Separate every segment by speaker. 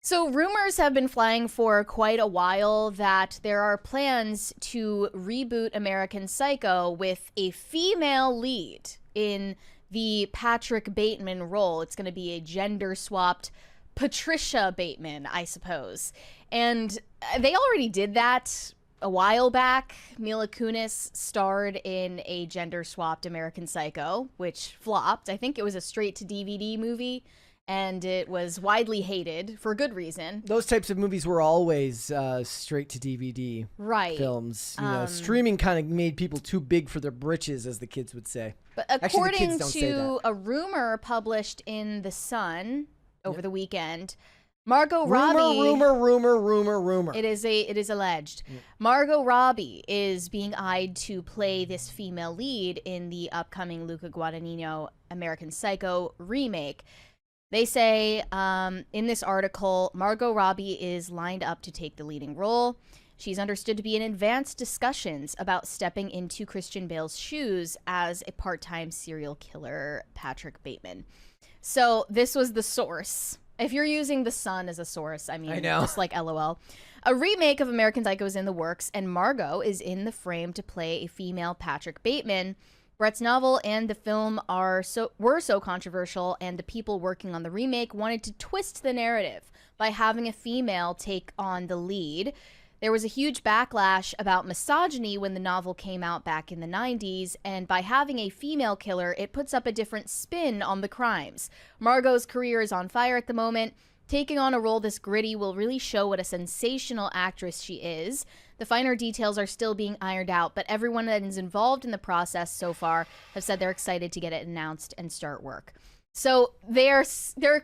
Speaker 1: So rumors have been flying for quite a while that there are plans to reboot American Psycho with a female lead in the Patrick Bateman role. It's going to be a gender-swapped Patricia Bateman, I suppose. And they already did that a while back. Mila Kunis starred in a gender-swapped American Psycho, which flopped. I think it was a straight-to-DVD movie, and it was widely hated for good reason.
Speaker 2: Those types of movies were always straight to DVD films. You know, streaming kind of made people too big for their britches, as the kids would say.
Speaker 1: But according to a rumor published in The Sun over the weekend, Margot Robbie.
Speaker 2: Rumor.
Speaker 1: It is alleged. Margot Robbie is being eyed to play this female lead in the upcoming Luca Guadagnino American Psycho remake. They say in this article, Margot Robbie is lined up to take the leading role. She's understood to be in advanced discussions about stepping into Christian Bale's shoes as a part-time serial killer, Patrick Bateman. So this was the source. If you're using The Sun as a source, I know. Just like LOL. A remake of American Psycho is in the works, and Margot is in the frame to play a female Patrick Bateman. Brett's novel and the film were so controversial, and the people working on the remake wanted to twist the narrative by having a female take on the lead. There was a huge backlash about misogyny when the novel came out back in the 90s, and by having a female killer, it puts up a different spin on the crimes. Margot's career is on fire at the moment. Taking on a role this gritty will really show what a sensational actress she is. The finer details are still being ironed out, but everyone that is involved in the process so far have said they're excited to get it announced and start work. So they're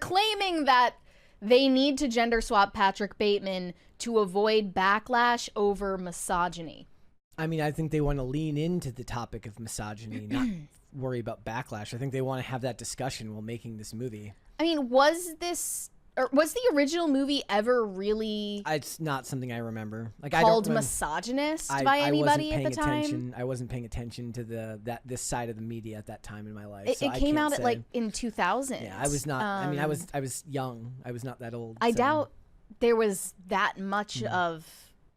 Speaker 1: claiming that they need to gender swap Patrick Bateman to avoid backlash over misogyny.
Speaker 2: I mean, I think they want to lean into the topic of misogyny, not worry about backlash. I think they want to have that discussion while making this movie.
Speaker 1: I mean, was the original movie ever really
Speaker 2: it's not something I remember. Like,
Speaker 1: called misogynist by anybody at the time?
Speaker 2: I wasn't paying attention to this side of the media at that time in my life.
Speaker 1: It came out in 2000.
Speaker 2: Yeah, I was not. I mean, I was young. I was not that old.
Speaker 1: I doubt there was that much of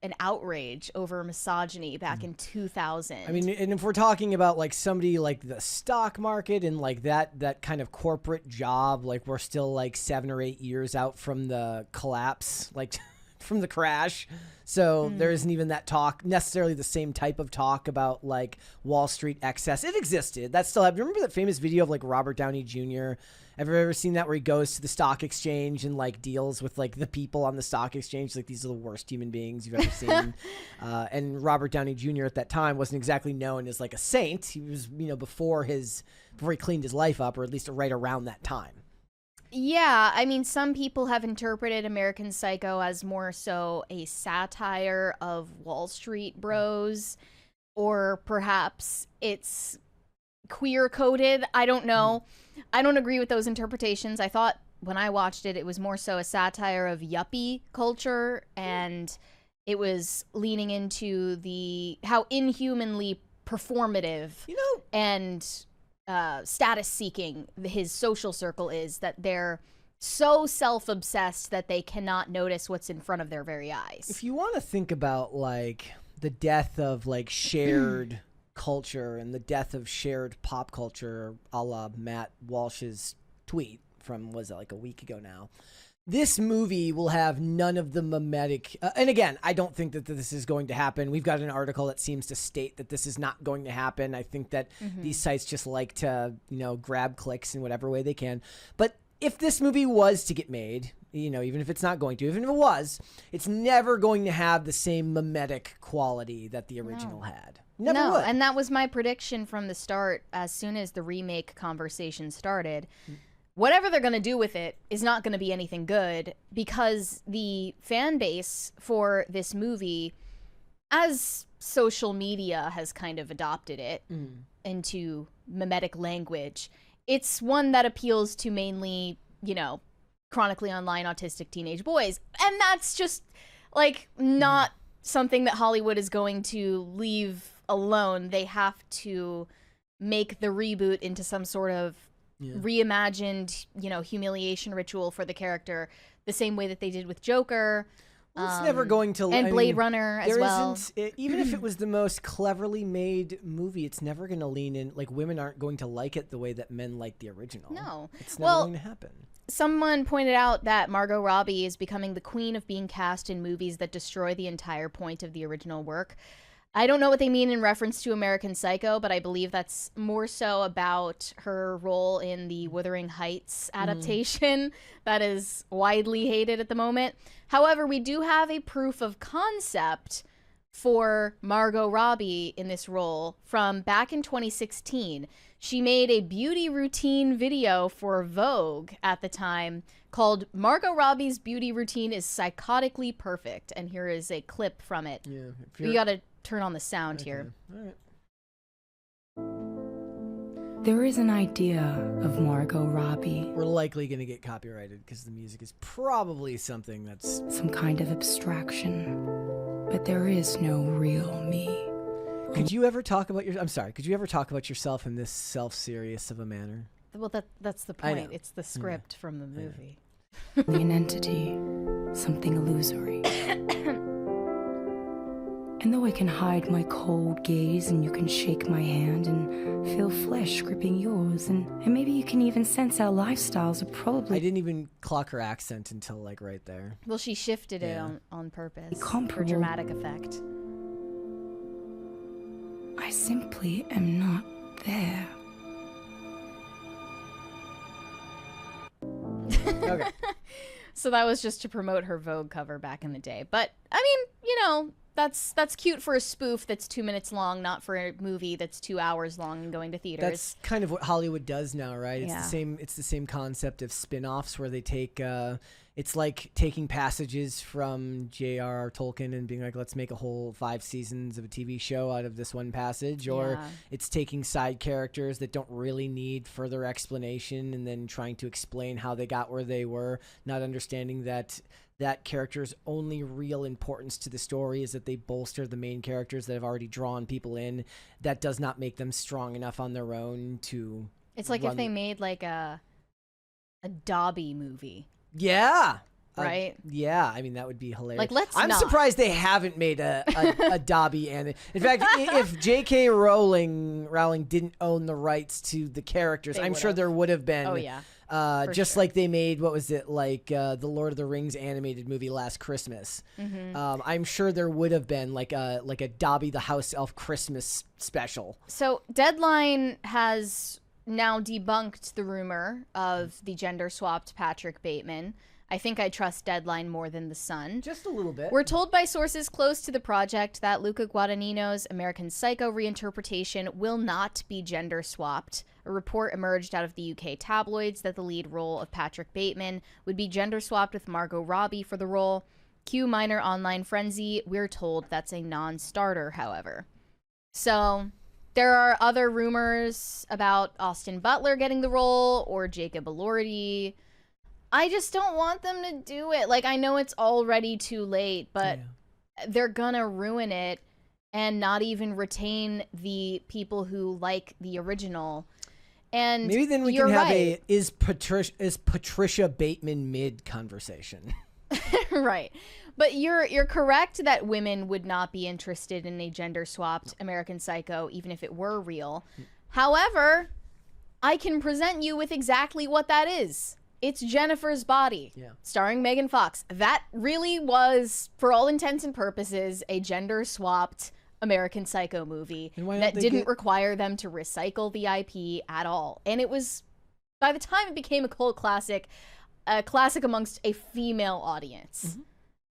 Speaker 1: an outrage over misogyny back in 2000.
Speaker 2: I mean, and if we're talking about like somebody like the stock market and like that kind of corporate job, like we're still like 7 or 8 years out from the collapse, like from the crash. So there isn't even that talk, necessarily the same type of talk about like Wall Street excess. It existed. That still happened. Remember that famous video of like Robert Downey Jr.? Have you ever seen that where he goes to the stock exchange and like deals with like the people on the stock exchange? Like, these are the worst human beings you've ever seen. And Robert Downey Jr. at that time wasn't exactly known as like a saint. He was, before he cleaned his life up, or at least right around that time.
Speaker 1: Yeah, I mean, some people have interpreted American Psycho as more so a satire of Wall Street bros, or perhaps it's queer-coded. I don't know. I don't agree with those interpretations. I thought when I watched it, it was more so a satire of yuppie culture, and it was leaning into how inhumanly performative and status-seeking his social circle is, that they're so self-obsessed that they cannot notice what's in front of their very eyes.
Speaker 2: If you want to think about like the death of like shared culture and the death of shared pop culture, a la Matt Walsh's tweet from, was it like a week ago now? This movie will have none of the mimetic. And again, I don't think that this is going to happen. We've got an article that seems to state that this is not going to happen. I think that these sites just like to, grab clicks in whatever way they can. But if this movie was to get made, even if it's not going to, even if it was, it's never going to have the same mimetic quality that the original had. Never would.
Speaker 1: And that was my prediction from the start. As soon as the remake conversation started, whatever they're going to do with it is not going to be anything good, because the fan base for this movie, as social media has kind of adopted it into mimetic language, it's one that appeals to mainly, chronically online autistic teenage boys. And that's just like not something that Hollywood is going to leave alone. They have to make the reboot into some sort of reimagined, humiliation ritual for the character the same way that they did with Joker.
Speaker 2: Well, it's never going to,
Speaker 1: and Blade Runner as well.
Speaker 2: Even if it was the most cleverly made movie, it's never going to lean in. Like, women aren't going to like it the way that men like the original.
Speaker 1: No,
Speaker 2: it's never going to happen.
Speaker 1: Someone pointed out that Margot Robbie is becoming the queen of being cast in movies that destroy the entire point of the original work. I don't know what they mean in reference to American Psycho, but I believe that's more so about her role in the Wuthering Heights adaptation that is widely hated at the moment. However, we do have a proof of concept for Margot Robbie in this role from back in 2016. She made a beauty routine video for Vogue at the time called Margot Robbie's Beauty Routine is Psychotically Perfect. And here is a clip from it. Yeah, you got to turn on the sound here.
Speaker 2: All right.
Speaker 3: There is an idea of Margot Robbie.
Speaker 2: We're likely going to get copyrighted because the music is probably something that's
Speaker 3: some kind of abstraction. But there is no real me.
Speaker 2: Could you ever talk about could you ever talk about yourself in this self-serious of a manner?
Speaker 1: Well, that's the point. It's the script from the movie.
Speaker 3: An entity, something illusory. And though I can hide my cold gaze and you can shake my hand and feel flesh gripping yours, and maybe you can even sense our lifestyles are probably...
Speaker 2: I didn't even clock her accent until, like, right there.
Speaker 1: Well, she shifted it on purpose
Speaker 3: comparable.
Speaker 1: For dramatic effect.
Speaker 3: I simply am not there.
Speaker 2: Okay.
Speaker 1: So that was just to promote her Vogue cover back in the day. But, I mean, you know... That's cute for a spoof that's 2 minutes long, not for a movie that's 2 hours long and going to theaters.
Speaker 2: That's kind of what Hollywood does now, right? It's the same concept of spin-offs where they take it's like taking passages from J.R.R. Tolkien and being like, let's make a whole 5 seasons of a TV show out of this one passage, or it's taking side characters that don't really need further explanation and then trying to explain how they got where they were, not understanding that character's only real importance to the story is that they bolster the main characters that have already drawn people in. That does not make them strong enough on their own to...
Speaker 1: It's like if they made like a Dobby movie.
Speaker 2: Yeah.
Speaker 1: Right?
Speaker 2: Yeah, I mean, that would be hilarious.
Speaker 1: Like,
Speaker 2: I'm surprised they haven't made a Dobby anime. In fact, if J.K. Rowling didn't own the rights to the characters, I'm sure there would have been...
Speaker 1: Oh, yeah.
Speaker 2: Just like they made, what was it, like the Lord of the Rings animated movie last Christmas. I'm sure there would have been like a Dobby the House Elf Christmas special.
Speaker 1: So Deadline has now debunked the rumor of the gender-swapped Patrick Bateman. I think I trust Deadline more than The Sun.
Speaker 2: Just a little bit.
Speaker 1: We're told by sources close to the project that Luca Guadagnino's American Psycho reinterpretation will not be gender-swapped. A report emerged out of the UK tabloids that the lead role of Patrick Bateman would be gender-swapped with Margot Robbie for the role. Cue minor online frenzy. We're told that's a non-starter, however. So... there are other rumors about Austin Butler getting the role or Jacob Elordi. I just don't want them to do it. Like, I know it's already too late, but they're gonna ruin it and not even retain the people who like the original. And
Speaker 2: maybe then we can have a is Patricia Bateman mid conversation.
Speaker 1: Right. But you're correct that women would not be interested in a gender-swapped American Psycho, even if it were real. However, I can present you with exactly what that is. It's Jennifer's Body, starring Megan Fox. That really was, for all intents and purposes, a gender-swapped American Psycho movie that didn't require them to recycle the IP at all. And it was, by the time it became a cult classic, a classic amongst a female audience.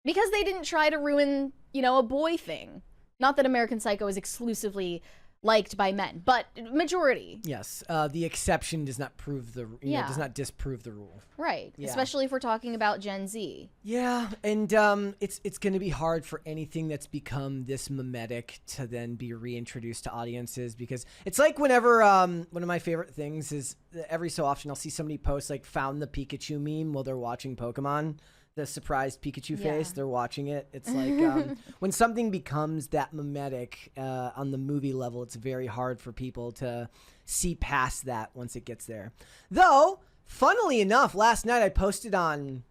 Speaker 1: Because they didn't try to ruin, a boy thing. Not that American Psycho is exclusively liked by men, but majority.
Speaker 2: Yes, the exception does not prove does not disprove the rule.
Speaker 1: Right, especially if we're talking about Gen Z.
Speaker 2: Yeah, and it's going to be hard for anything that's become this mimetic to then be reintroduced to audiences, because it's like whenever one of my favorite things is every so often I'll see somebody post like found the Pikachu meme while they're watching Pokemon. The surprised Pikachu face, they're watching it. It's like when something becomes that mimetic on the movie level, it's very hard for people to see past that once it gets there. Though, funnily enough, last night I posted on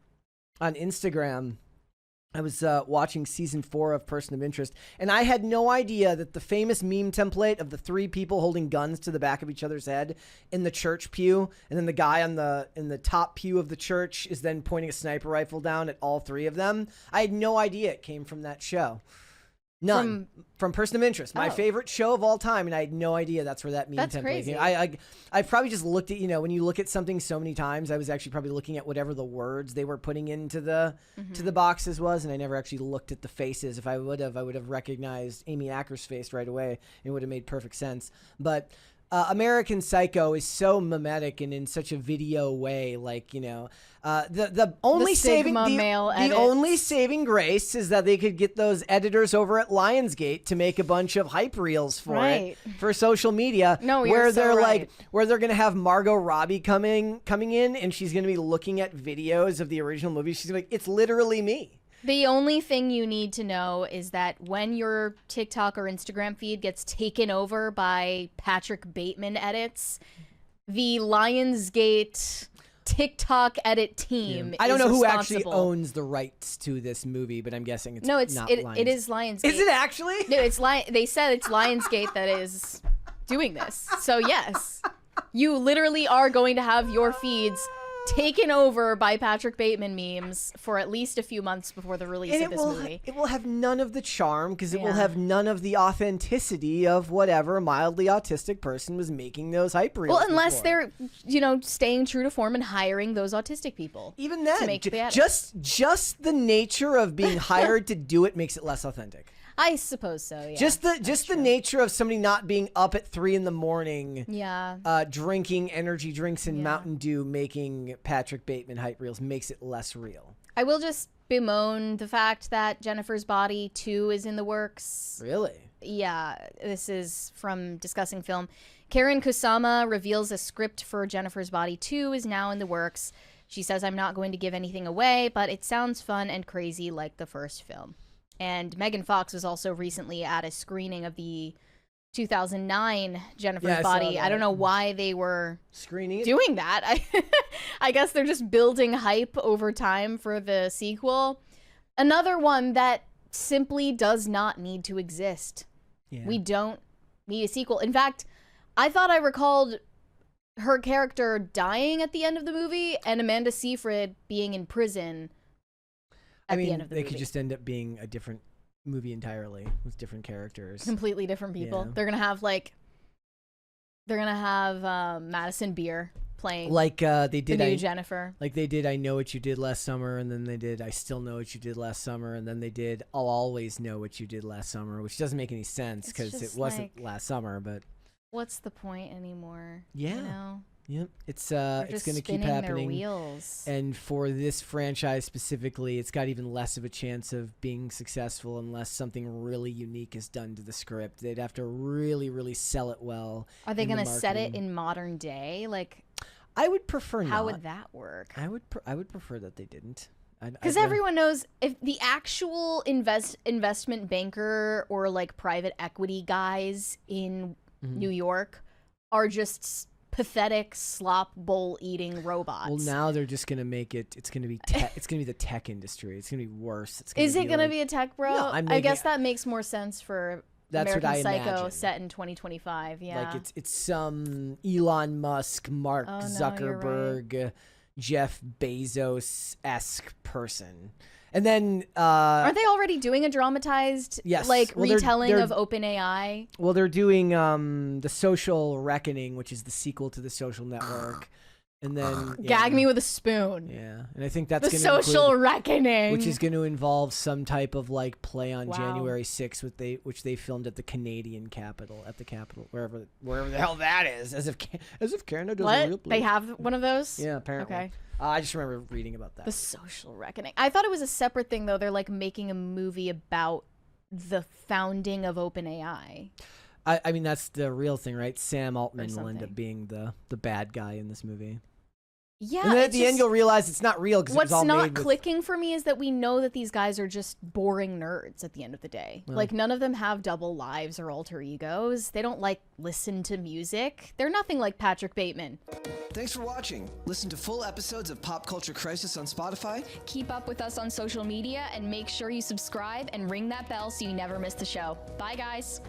Speaker 2: on Instagram. I was watching season 4 of Person of Interest, and I had no idea that the famous meme template of the 3 people holding guns to the back of each other's head in the church pew, and then the guy in the top pew of the church is then pointing a sniper rifle down at all 3 of them. I had no idea it came from that show. None. From Person of Interest, my favorite show of all time, and I had no idea that's where that meme
Speaker 1: That's
Speaker 2: template
Speaker 1: crazy.
Speaker 2: came. I probably just looked at, when you look at something so many times, I was actually probably looking at whatever the words they were putting into the to the boxes was, and I never actually looked at the faces. If I would have recognized Amy Acker's face right away. It would have made perfect sense. But American Psycho is so mimetic and in such a video way, the only saving grace is that they could get those editors over at Lionsgate to make a bunch of hype reels for it for social media.
Speaker 1: No,
Speaker 2: where they're where they're gonna have Margot Robbie coming in, and she's gonna be looking at videos of the original movie. She's like, it's literally me.
Speaker 1: The only thing you need to know is that when your TikTok or Instagram feed gets taken over by Patrick Bateman edits, the Lionsgate TikTok edit team
Speaker 2: I don't know who
Speaker 1: responsible.
Speaker 2: actually owns the rights to this movie, but I'm guessing it's not
Speaker 1: it
Speaker 2: Lions.
Speaker 1: is Lionsgate.
Speaker 2: Is it actually?
Speaker 1: No, they said it's Lionsgate that is doing this. So yes, you literally are going to have your feeds taken over by Patrick Bateman memes for at least a few months before the release of this movie.
Speaker 2: It will have none of the charm because it will have none of the authenticity of whatever mildly autistic person was making those hype reels.
Speaker 1: Well, unless
Speaker 2: before.
Speaker 1: they're, staying true to form and hiring those autistic people.
Speaker 2: Even then,
Speaker 1: to make the edits.
Speaker 2: just the nature of being hired to do it makes it less authentic.
Speaker 1: I suppose so, yeah.
Speaker 2: Just the nature of somebody not being up at 3 a.m.
Speaker 1: Yeah.
Speaker 2: Drinking energy drinks and Mountain Dew, making Patrick Bateman hype reels makes it less real.
Speaker 1: I will just bemoan the fact that Jennifer's Body 2 is in the works.
Speaker 2: Really?
Speaker 1: Yeah, this is from Discussing Film. Karen Kusama reveals a script for Jennifer's Body 2 is now in the works. She says, I'm not going to give anything away, but it sounds fun and crazy like the first film. And Megan Fox was also recently at a screening of the 2009 Jennifer's Body. I don't know why they were
Speaker 2: screening
Speaker 1: doing that. I guess they're just building hype over time for the sequel. Another one that simply does not need to exist. Yeah. We don't need a sequel. In fact, I thought I recalled her character dying at the end of the movie and Amanda Seyfried being in prison at the end of the movie.
Speaker 2: They could just end up being a different movie entirely with different characters.
Speaker 1: Completely different people. Yeah. They're gonna have Madison Beer playing
Speaker 2: they did
Speaker 1: the new Jennifer.
Speaker 2: Like they did I Know What You Did Last Summer, and then they did I Still Know What You Did Last Summer, and then they did I'll Always Know What You Did Last Summer, which doesn't make any sense because it wasn't last summer, but
Speaker 1: what's the point anymore?
Speaker 2: Yeah.
Speaker 1: You know?
Speaker 2: Yep, it's going to keep happening.
Speaker 1: Their wheels.
Speaker 2: And for this franchise specifically, it's got even less of a chance of being successful unless something really unique is done to the script. They'd have to really, really sell it well.
Speaker 1: Are they going to set it in modern day? Like,
Speaker 2: I would prefer not.
Speaker 1: How would that work?
Speaker 2: I would prefer that they didn't.
Speaker 1: Because everyone knows if the actual investment banker or like private equity guys in New York are just pathetic slop bowl eating robots.
Speaker 2: Well, now they're just gonna make it. It's gonna be. It's gonna be the tech industry. It's gonna be worse.
Speaker 1: Is it gonna be a tech bro?
Speaker 2: No,
Speaker 1: I guess that makes more sense for American Psycho set in 2025. Yeah,
Speaker 2: like it's some Elon Musk, Mark Zuckerberg, Jeff Bezos-esque person. And then
Speaker 1: aren't they already doing a dramatized retelling of OpenAI?
Speaker 2: Well, they're doing The Social Reckoning, which is the sequel to The Social Network. And then
Speaker 1: Gag me with a spoon.
Speaker 2: Yeah. And I think that's
Speaker 1: The Social Reckoning,
Speaker 2: which is going to involve some type of like play on January 6th which they filmed at the Canadian Capitol, wherever the hell that is, as if Canada doesn't real place.
Speaker 1: They have one of those?
Speaker 2: Yeah, apparently.
Speaker 1: Okay.
Speaker 2: I just remember reading about that.
Speaker 1: The Social Reckoning. I thought it was a separate thing, though. They're like making a movie about the founding of OpenAI.
Speaker 2: I mean, that's the real thing, right? Sam Altman will end up being the bad guy in this movie.
Speaker 1: Yeah,
Speaker 2: And then at
Speaker 1: it's
Speaker 2: the end,
Speaker 1: just-
Speaker 2: you'll realize it's not real because it was
Speaker 1: What's
Speaker 2: all
Speaker 1: not
Speaker 2: made with...
Speaker 1: clicking for me is that we know that these guys are just boring nerds at the end of the day. Like, none of them have double lives or alter egos. They don't, like, listen to music. They're nothing like Patrick Bateman.
Speaker 4: Thanks for watching. Listen to full episodes of Pop Culture Crisis on Spotify.
Speaker 5: Keep up with us on social media and make sure you subscribe and ring that bell so you never miss the show. Bye, guys.